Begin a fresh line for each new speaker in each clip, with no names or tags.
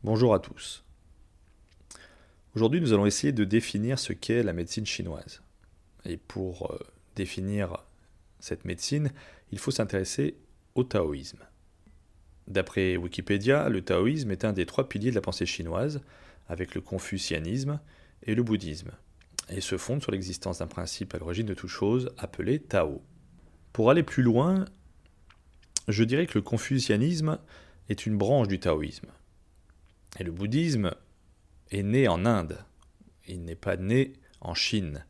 Bonjour à tous. Aujourd'hui, nous allons essayer de définir ce qu'est la médecine chinoise. Et pour définir cette médecine, il faut s'intéresser au taoïsme. D'après Wikipédia, le taoïsme est un des 3 piliers de la pensée chinoise, avec le confucianisme et le bouddhisme, et se fonde sur l'existence d'un principe à l'origine de toute chose appelé Tao. Pour aller plus loin, je dirais que le confucianisme est une branche du taoïsme. Et le bouddhisme est né en Inde, il n'est pas né en Chine,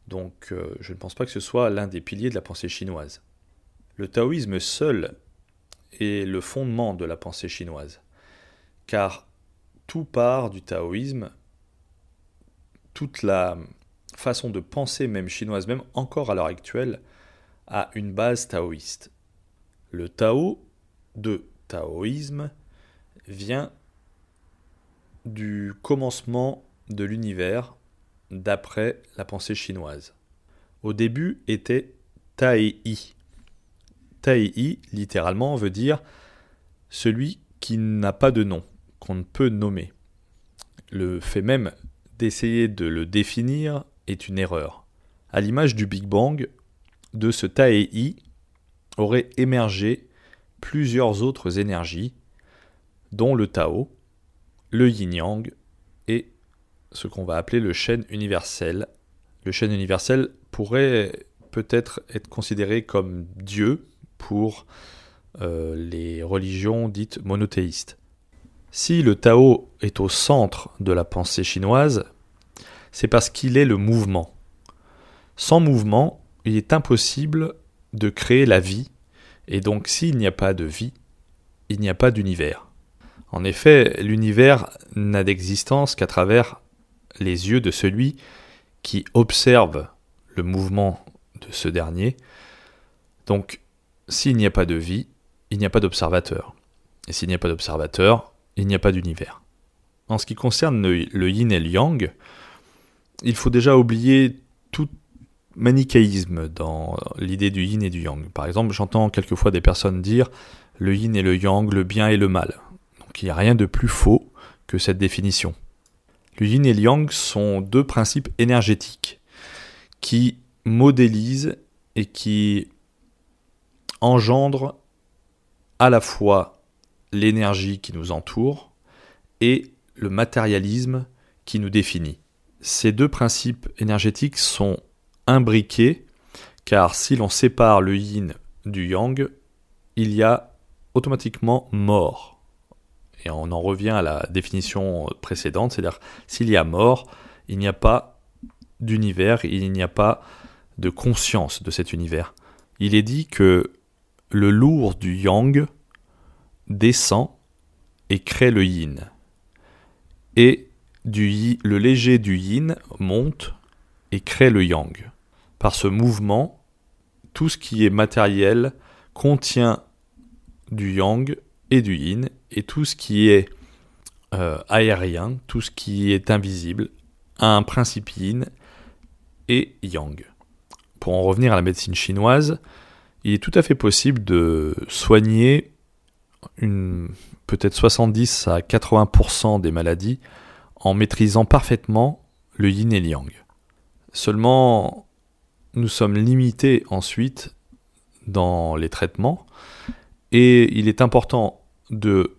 donc je ne pense pas que ce soit l'un des piliers de la pensée chinoise. Le taoïsme seul est le fondement de la pensée chinoise, car tout part du taoïsme, toute la façon de penser même chinoise, même encore à l'heure actuelle, a une base taoïste. Le Tao de taoïsme vient du commencement de l'univers d'après la pensée chinoise. Au début était Taï. Taï, littéralement, veut dire celui qui n'a pas de nom, qu'on ne peut nommer. Le fait même d'essayer de le définir est une erreur. À l'image du Big Bang, de ce Taï auraient émergé plusieurs autres énergies, dont le Tao, le yin-yang et ce qu'on va appeler le chêne universel. Le chêne universel pourrait peut-être être considéré comme Dieu pour les religions dites monothéistes. Si le Tao est au centre de la pensée chinoise, c'est parce qu'il est le mouvement. Sans mouvement, il est impossible de créer la vie, et donc s'il n'y a pas de vie, il n'y a pas d'univers. En effet, l'univers n'a d'existence qu'à travers les yeux de celui qui observe le mouvement de ce dernier. Donc, s'il n'y a pas de vie, il n'y a pas d'observateur. Et s'il n'y a pas d'observateur, il n'y a pas d'univers. En ce qui concerne le yin et le yang, il faut déjà oublier tout manichéisme dans l'idée du yin et du yang. Par exemple, j'entends quelquefois des personnes dire le yin et le yang, le bien et le mal. Donc il n'y a rien de plus faux que cette définition. Le yin et le yang sont 2 principes énergétiques qui modélisent et qui engendrent à la fois l'énergie qui nous entoure et le matérialisme qui nous définit. Ces 2 principes énergétiques sont imbriqués car si l'on sépare le yin du yang, il y a automatiquement mort. Et on en revient à la définition précédente, c'est-à-dire s'il y a mort, il n'y a pas d'univers, il n'y a pas de conscience de cet univers. Il est dit que le lourd du yang descend et crée le yin. Et le léger du yin monte et crée le yang. Par ce mouvement, tout ce qui est matériel contient du yang et du yin, et tout ce qui est aérien, tout ce qui est invisible, a un principe yin et yang. Pour en revenir à la médecine chinoise, il est tout à fait possible de soigner peut-être 70 à 80% des maladies en maîtrisant parfaitement le yin et le yang. Seulement, nous sommes limités ensuite dans les traitements, et il est important de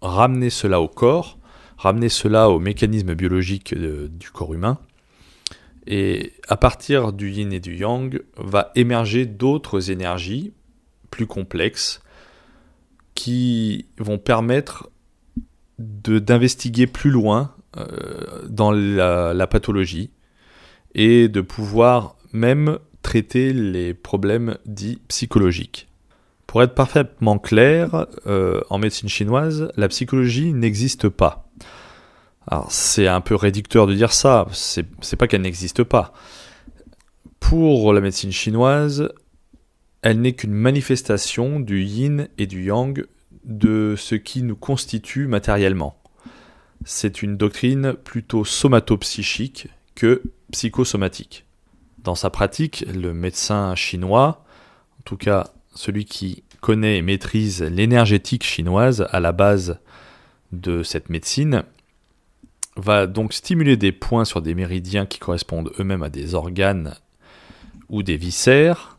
ramener cela au corps, ramener cela au mécanisme biologique du corps humain. Et à partir du yin et du yang, va émerger d'autres énergies plus complexes qui vont permettre d'investiguer plus loin dans la pathologie et de pouvoir même traiter les problèmes dits psychologiques. Pour être parfaitement clair, en médecine chinoise, la psychologie n'existe pas. Alors, c'est un peu réducteur de dire ça, c'est pas qu'elle n'existe pas. Pour la médecine chinoise, elle n'est qu'une manifestation du yin et du yang de ce qui nous constitue matériellement. C'est une doctrine plutôt somatopsychique que psychosomatique. Dans sa pratique, le médecin chinois, en tout cas celui qui connaît et maîtrise l'énergétique chinoise à la base de cette médecine va donc stimuler des points sur des méridiens qui correspondent eux-mêmes à des organes ou des viscères,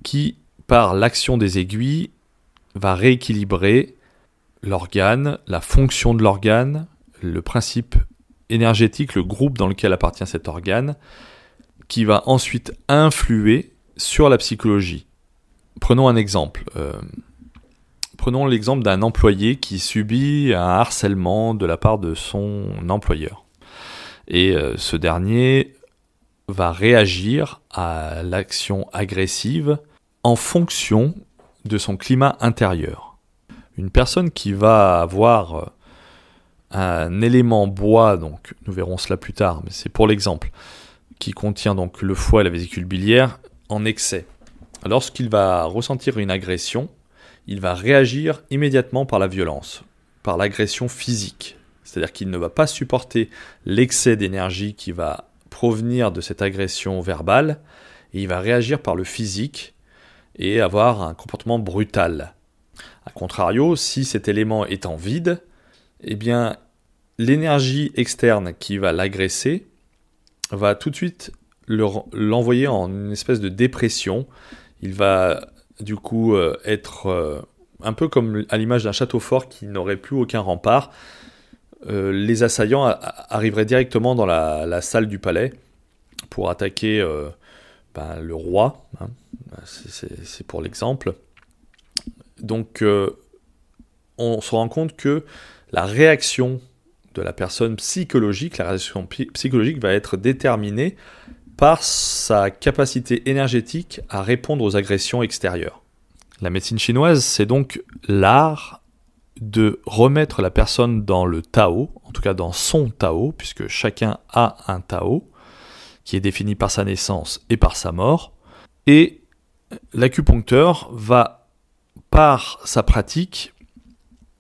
qui, par l'action des aiguilles, va rééquilibrer l'organe, la fonction de l'organe, le principe énergétique, le groupe dans lequel appartient cet organe, qui va ensuite influer sur la psychologie. Prenons un exemple. Prenons l'exemple d'un employé qui subit un harcèlement de la part de son employeur. Et ce dernier va réagir à l'action agressive en fonction de son climat intérieur. Une personne qui va avoir un élément bois, donc nous verrons cela plus tard, mais c'est pour l'exemple, qui contient donc le foie et la vésicule biliaire en excès. Lorsqu'il va ressentir une agression, il va réagir immédiatement par la violence, par l'agression physique. C'est-à-dire qu'il ne va pas supporter l'excès d'énergie qui va provenir de cette agression verbale, et il va réagir par le physique et avoir un comportement brutal. A contrario, si cet élément est en vide, eh bien, l'énergie externe qui va l'agresser va tout de suite l'envoyer en une espèce de dépression. Il va du coup être un peu comme à l'image d'un château fort qui n'aurait plus aucun rempart. Les assaillants arriveraient directement dans la salle du palais pour attaquer le roi, hein. C'est pour l'exemple. Donc on se rend compte que la réaction de la personne psychologique, la réaction psychologique va être déterminée par sa capacité énergétique à répondre aux agressions extérieures. La médecine chinoise, c'est donc l'art de remettre la personne dans le Tao, en tout cas dans son Tao, puisque chacun a un Tao, qui est défini par sa naissance et par sa mort, et l'acupuncteur va, par sa pratique,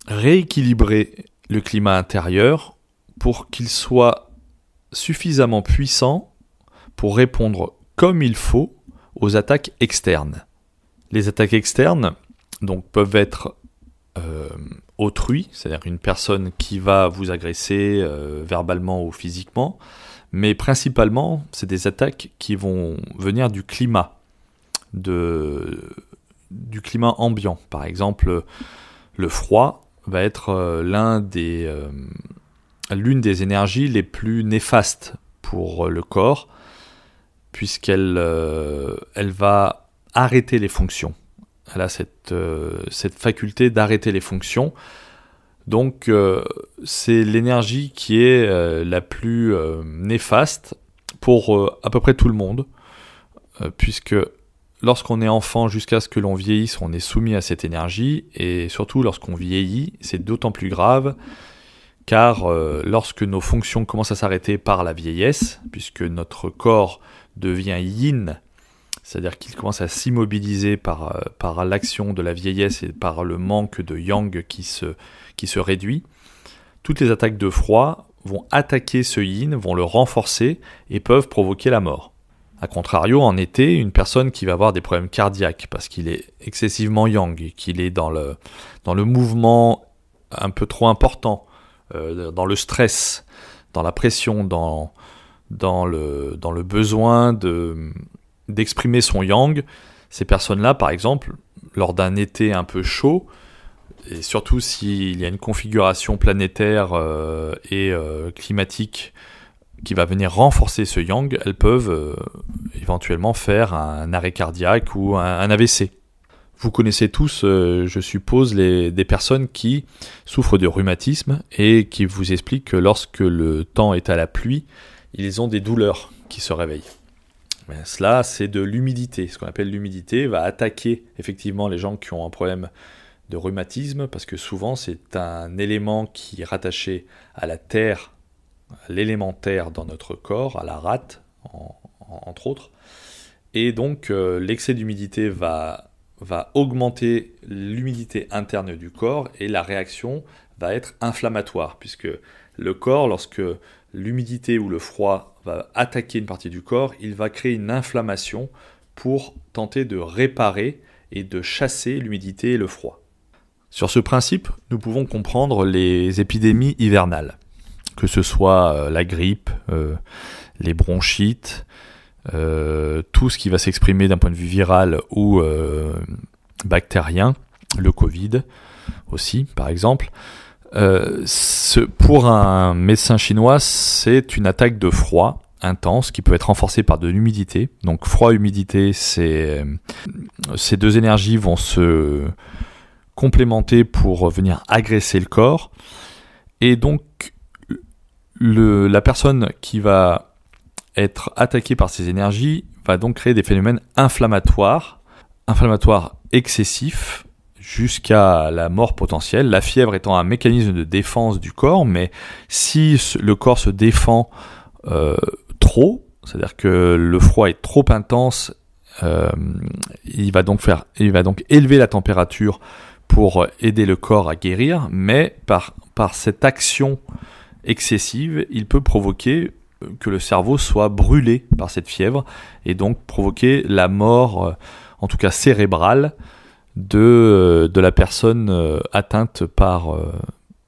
rééquilibrer le climat intérieur pour qu'il soit suffisamment puissant pour répondre comme il faut aux attaques externes. Les attaques externes donc, peuvent être autrui, c'est-à-dire une personne qui va vous agresser verbalement ou physiquement, mais principalement, c'est des attaques qui vont venir du climat, du climat ambiant. Par exemple, le froid va être l'une des énergies les plus néfastes pour le corps, puisqu'elle va arrêter les fonctions. Elle a cette faculté d'arrêter les fonctions. Donc, c'est l'énergie qui est la plus néfaste pour à peu près tout le monde, puisque lorsqu'on est enfant jusqu'à ce que l'on vieillisse, on est soumis à cette énergie, et surtout lorsqu'on vieillit, c'est d'autant plus grave, car lorsque nos fonctions commencent à s'arrêter par la vieillesse, puisque notre corps devient yin, c'est-à-dire qu'il commence à s'immobiliser par l'action de la vieillesse et par le manque de yang qui se réduit, toutes les attaques de froid vont attaquer ce yin, vont le renforcer et peuvent provoquer la mort. A contrario, en été, une personne qui va avoir des problèmes cardiaques parce qu'il est excessivement yang et qu'il est dans le mouvement un peu trop important, dans le stress, dans la pression, dans le besoin d'exprimer son yang, ces personnes-là, par exemple, lors d'un été un peu chaud, et surtout s'il y a une configuration planétaire et climatique qui va venir renforcer ce yang, elles peuvent éventuellement faire un arrêt cardiaque ou un AVC. Vous connaissez tous, je suppose, des personnes qui souffrent de rhumatisme et qui vous expliquent que lorsque le temps est à la pluie, ils ont des douleurs qui se réveillent. Mais cela, c'est de l'humidité. Ce qu'on appelle l'humidité va attaquer effectivement les gens qui ont un problème de rhumatisme, parce que souvent c'est un élément qui est rattaché à la terre, à l'élémentaire dans notre corps, à la rate, entre autres. Et donc l'excès d'humidité va augmenter l'humidité interne du corps, et la réaction va être inflammatoire, puisque le corps, lorsque l'humidité ou le froid va attaquer une partie du corps, il va créer une inflammation pour tenter de réparer et de chasser l'humidité et le froid. Sur ce principe, nous pouvons comprendre les épidémies hivernales, que ce soit la grippe, les bronchites, tout ce qui va s'exprimer d'un point de vue viral ou bactérien, le Covid aussi par exemple. Pour un médecin chinois, c'est une attaque de froid intense qui peut être renforcée par de l'humidité. Donc froid-humidité, ces deux énergies vont se complémenter pour venir agresser le corps. Et donc la personne qui va être attaquée par ces énergies va donc créer des phénomènes inflammatoires excessifs jusqu'à la mort potentielle. La fièvre étant un mécanisme de défense du corps, mais si le corps se défend trop, c'est-à-dire que le froid est trop intense, il va donc élever la température pour aider le corps à guérir, mais par cette action excessive, il peut provoquer que le cerveau soit brûlé par cette fièvre et donc provoquer la mort, en tout cas cérébrale, de la personne atteinte par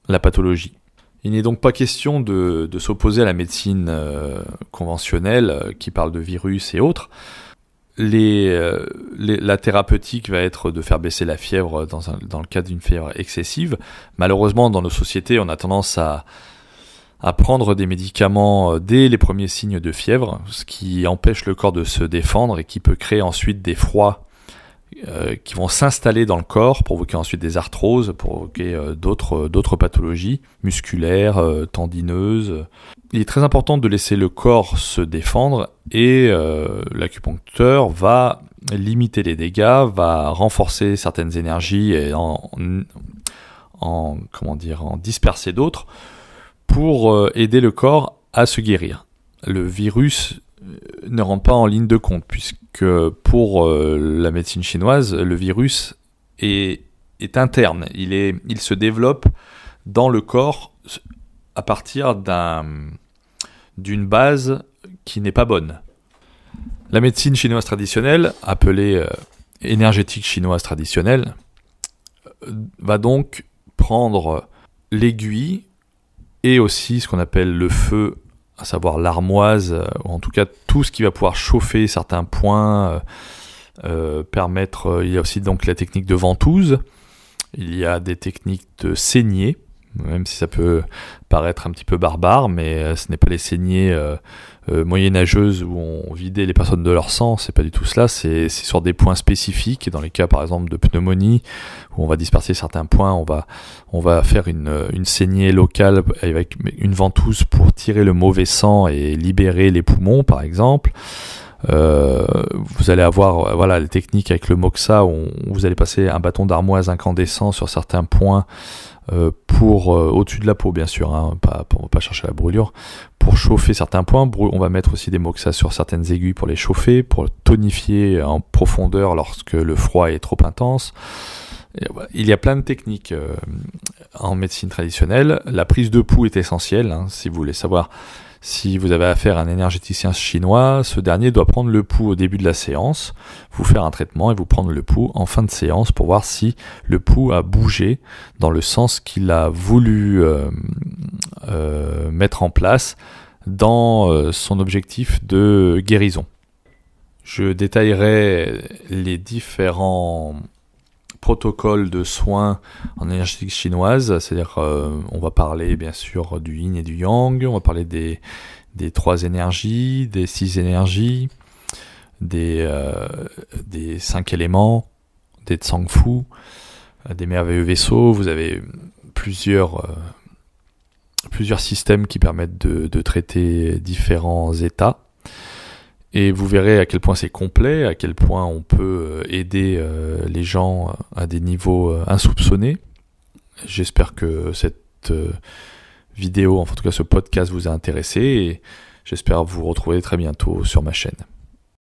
la pathologie. Il n'est donc pas question de s'opposer à la médecine conventionnelle qui parle de virus et autres. La thérapeutique va être de faire baisser la fièvre dans le cas d'une fièvre excessive. Malheureusement, dans nos sociétés, on a tendance à prendre des médicaments dès les premiers signes de fièvre, ce qui empêche le corps de se défendre et qui peut créer ensuite des froids qui vont s'installer dans le corps, provoquer ensuite des arthroses, provoquer d'autres pathologies musculaires, tendineuses. Il est très important de laisser le corps se défendre et l'acupuncteur va limiter les dégâts, va renforcer certaines énergies et en disperser d'autres pour aider le corps à se guérir. Le virus ne rentre pas en ligne de compte, puisque pour la médecine chinoise, le virus est interne. Il se développe dans le corps à partir d'une base qui n'est pas bonne. La médecine chinoise traditionnelle, appelée énergétique chinoise traditionnelle, va donc prendre l'aiguille et aussi ce qu'on appelle le feu, à savoir l'armoise, ou en tout cas tout ce qui va pouvoir chauffer certains points, il y a aussi donc la technique de ventouse, il y a des techniques de saignée, même si ça peut paraître un petit peu barbare, mais ce n'est pas les saignées moyenâgeuses où on vidait les personnes de leur sang, c'est pas du tout cela, c'est sur des points spécifiques, dans les cas par exemple de pneumonie, où on va disperser certains points, on va faire une saignée locale avec une ventouse pour tirer le mauvais sang et libérer les poumons par exemple. Vous allez avoir les techniques avec le moxa où vous allez passer un bâton d'armoise incandescent sur certains points au-dessus de la peau bien sûr, on va pas chercher la brûlure, pour chauffer certains points. On va mettre aussi des moxas sur certaines aiguilles pour les chauffer, pour tonifier en profondeur lorsque le froid est trop intense. Il y a plein de techniques en médecine traditionnelle. La prise de pouls est essentielle, si vous voulez savoir si vous avez affaire à un énergéticien chinois, ce dernier doit prendre le pouls au début de la séance, vous faire un traitement et vous prendre le pouls en fin de séance pour voir si le pouls a bougé dans le sens qu'il a voulu mettre en place dans son objectif de guérison. Je détaillerai les différents protocole de soins en énergétique chinoise, c'est-à-dire on va parler bien sûr du yin et du yang, on va parler des 3 énergies, des 6 énergies, des 5 éléments, des tsangfu, des merveilleux vaisseaux. Vous avez plusieurs systèmes qui permettent de traiter différents états. Et vous verrez à quel point c'est complet, à quel point on peut aider les gens à des niveaux insoupçonnés. J'espère que cette vidéo, en tout cas ce podcast vous a intéressé et j'espère vous retrouver très bientôt sur ma chaîne.